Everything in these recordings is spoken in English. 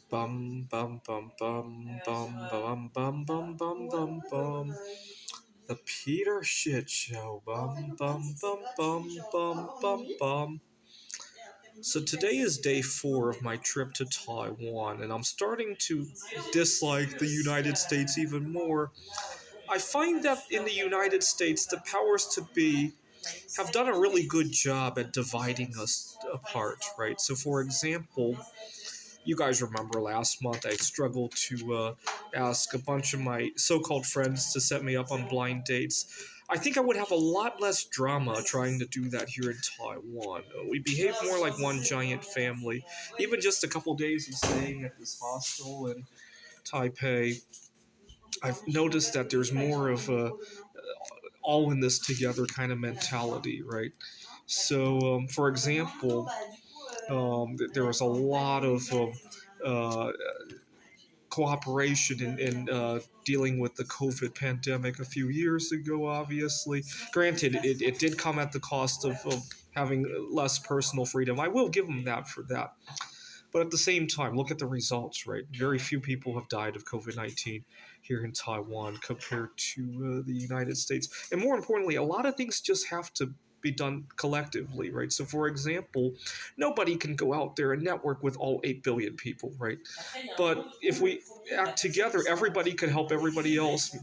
Bum bum bum bum bum bum bum bum bum bum bum. The Peter Shit Show. Bum bum bum bum bum bum bum. So today is day 4 of my trip to Taiwan, and I'm starting to dislike the United States even more. I find that in the United States, the powers to be have done a really good job at dividing us apart, right? So, for example, you guys remember last month I struggled to ask a bunch of my so called friends to set me up on blind dates. I think I would have a lot less drama trying to do that here in Taiwan. We behave more like one giant family. Even just a couple days of staying at this hostel in Taipei, I've noticed that there's more of a all in this together kind of mentality, right? So, for example, there was a lot of uh, cooperation in dealing with the COVID pandemic a few years ago, obviously. Granted, it did come at the cost of having less personal freedom. I will give them that for that. But at the same time, look at the results, right? Very few people have died of COVID 19 here in Taiwan compared to the United States. And more importantly, a lot of things just have to be done collectively, right? So, for example, nobody can go out there and network with all 8 billion people, right? But if we act together, everybody could help everybody else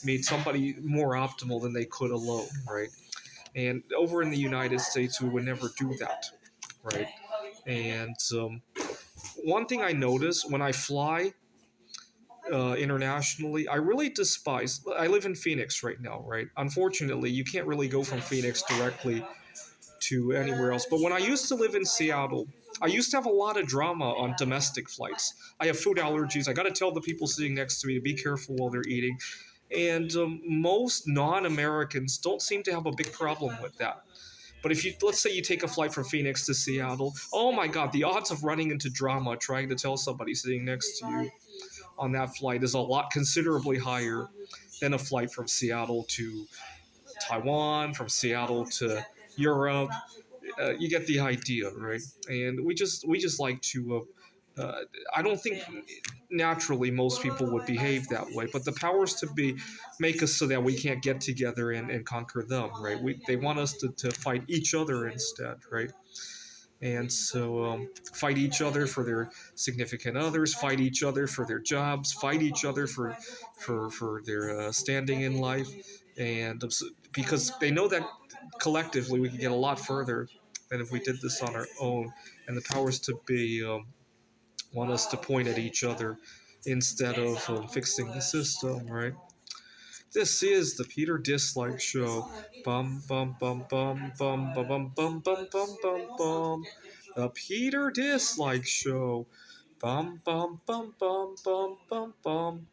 meet somebody more optimal than they could alone, right? And over in the United States, we would never do that, right? And one thing I notice when I fly internationally, I really despise. I live in Phoenix right now, right? Unfortunately, you can't really go from Phoenix directly to anywhere else. But when I used to live in Seattle, I used to have a lot of drama on domestic flights. I have food allergies. I got to tell the people sitting next to me to be careful while they're eating. And most non Americans don't seem to have a big problem with that. But if you, let's say you take a flight from Phoenix to Seattle, oh my God, the odds of running into drama trying to tell somebody sitting next to you on that flight is a lot considerably higher than a flight from Seattle to Taiwan, from Seattle to Europe. You get the idea, right? And we just like to. I don't think naturally most people would behave that way, but the powers to be make us so that we can't get together and conquer them, right? They want us to fight each other instead, right? And so fight each other for their significant others, fight each other for their jobs, fight each other for their standing in life, and because they know that collectively we can get a lot further than if we did this on our own. And the powers to be want us to point at each other instead of fixing the system, right? This is the Peter Dislike Show. Bum bum bum bum bum bum bum bum bum bum bum bum. The Peter Dislike Show. Bum bum bum bum bum bum bum.